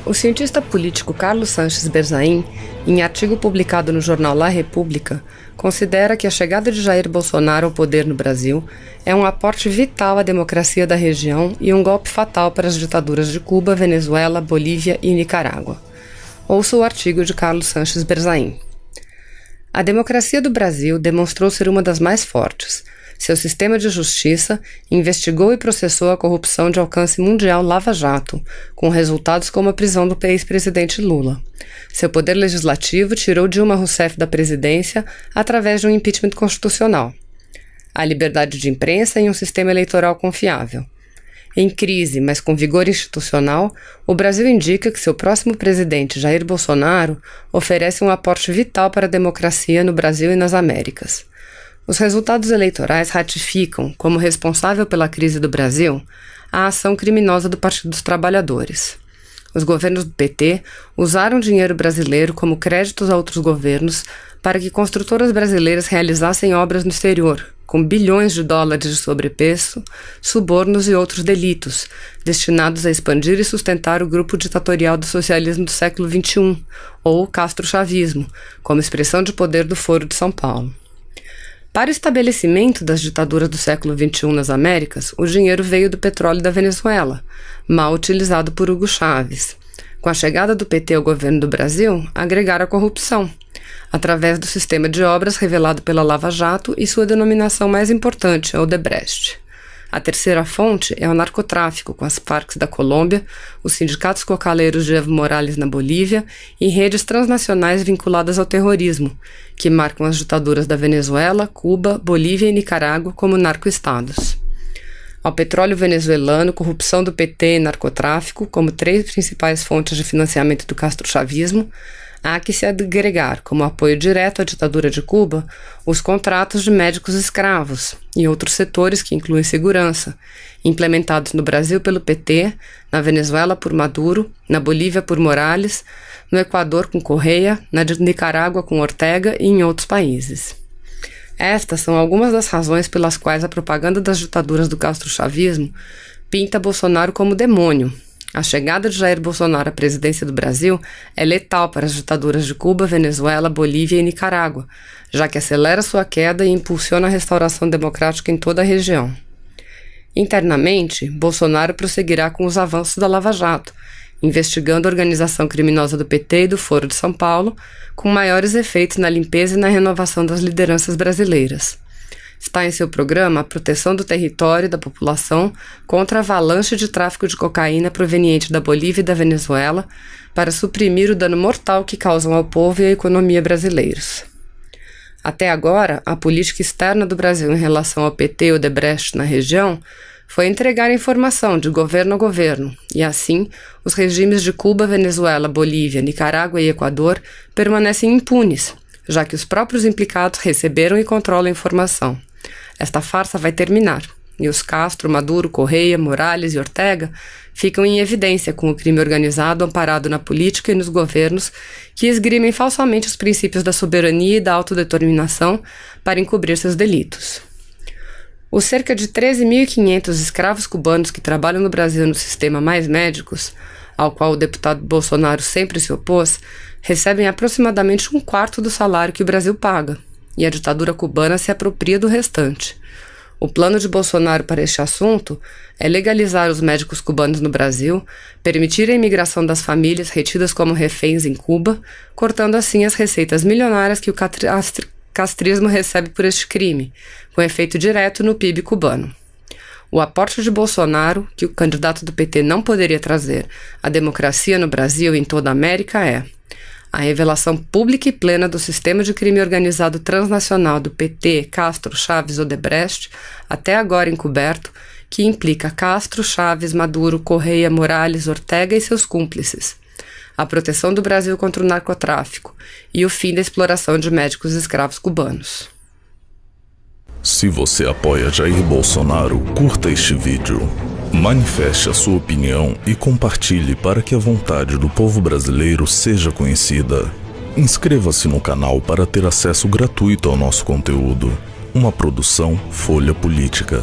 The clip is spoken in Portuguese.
O cientista político Carlos Sanches Berzain, em artigo publicado no jornal La República, considera que a chegada de Jair Bolsonaro ao poder no Brasil é um aporte vital à democracia da região e um golpe fatal para as ditaduras de Cuba, Venezuela, Bolívia e Nicarágua. Ouça o artigo de Carlos Sanches Berzain. A democracia do Brasil demonstrou ser uma das mais fortes. Seu sistema de justiça investigou e processou a corrupção de alcance mundial Lava Jato, com resultados como a prisão do ex-presidente Lula. Seu poder legislativo tirou Dilma Rousseff da presidência através de um impeachment constitucional. A liberdade de imprensa e um sistema eleitoral confiável. Em crise, mas com vigor institucional, o Brasil indica que seu próximo presidente, Jair Bolsonaro, oferece um aporte vital para a democracia no Brasil e nas Américas. Os resultados eleitorais ratificam, como responsável pela crise do Brasil, a ação criminosa do Partido dos Trabalhadores. Os governos do PT usaram dinheiro brasileiro como créditos a outros governos para que construtoras brasileiras realizassem obras no exterior, com bilhões de dólares de sobrepreço, subornos e outros delitos, destinados a expandir e sustentar o grupo ditatorial do socialismo do século XXI, ou castrochavismo, como expressão de poder do Foro de São Paulo. Para o estabelecimento das ditaduras do século XXI nas Américas, o dinheiro veio do petróleo da Venezuela, mal utilizado por Hugo Chávez. Com a chegada do PT ao governo do Brasil, agregaram a corrupção, através do sistema de obras revelado pela Lava Jato e sua denominação mais importante, a Odebrecht. A terceira fonte é o narcotráfico, com as Farc da Colômbia, os sindicatos cocaleiros de Evo Morales na Bolívia e redes transnacionais vinculadas ao terrorismo, que marcam as ditaduras da Venezuela, Cuba, Bolívia e Nicarágua como narcoestados. Ao petróleo venezuelano, corrupção do PT e narcotráfico, como três principais fontes de financiamento do castrochavismo, há que se agregar, como apoio direto à ditadura de Cuba, os contratos de médicos escravos e outros setores que incluem segurança, implementados no Brasil pelo PT, na Venezuela por Maduro, na Bolívia por Morales, no Equador com Correa, na Nicarágua com Ortega e em outros países. Estas são algumas das razões pelas quais a propaganda das ditaduras do castrochavismo pinta Bolsonaro como demônio. A chegada de Jair Bolsonaro à presidência do Brasil é letal para as ditaduras de Cuba, Venezuela, Bolívia e Nicarágua, já que acelera sua queda e impulsiona a restauração democrática em toda a região. Internamente, Bolsonaro prosseguirá com os avanços da Lava Jato, investigando a organização criminosa do PT e do Foro de São Paulo, com maiores efeitos na limpeza e na renovação das lideranças brasileiras. Está em seu programa a proteção do território e da população contra a avalanche de tráfico de cocaína proveniente da Bolívia e da Venezuela para suprimir o dano mortal que causam ao povo e à economia brasileiros. Até agora, a política externa do Brasil em relação ao PT e Odebrecht na região foi entregar informação de governo a governo, e assim, os regimes de Cuba, Venezuela, Bolívia, Nicarágua e Equador permanecem impunes, já que os próprios implicados receberam e controlam a informação. Esta farsa vai terminar, e os Castro, Maduro, Correa, Morales e Ortega ficam em evidência com o crime organizado amparado na política e nos governos que esgrimem falsamente os princípios da soberania e da autodeterminação para encobrir seus delitos. Os cerca de 13.500 escravos cubanos que trabalham no Brasil no sistema Mais Médicos, ao qual o deputado Bolsonaro sempre se opôs, recebem aproximadamente um quarto do salário que o Brasil paga, e a ditadura cubana se apropria do restante. O plano de Bolsonaro para este assunto é legalizar os médicos cubanos no Brasil, permitir a imigração das famílias retidas como reféns em Cuba, cortando assim as receitas milionárias que o castrismo recebe por este crime, com efeito direto no PIB cubano. O aporte de Bolsonaro, que o candidato do PT não poderia trazer à democracia no Brasil e em toda a América é a revelação pública e plena do sistema de crime organizado transnacional do PT, Castro, Chávez, Odebrecht, até agora encoberto, que implica Castro, Chávez, Maduro, Correa, Morales, Ortega e seus cúmplices, a proteção do Brasil contra o narcotráfico e o fim da exploração de médicos escravos cubanos. Se você apoia Jair Bolsonaro, curta este vídeo, manifeste a sua opinião e compartilhe para que a vontade do povo brasileiro seja conhecida. Inscreva-se no canal para ter acesso gratuito ao nosso conteúdo. Uma produção Folha Política.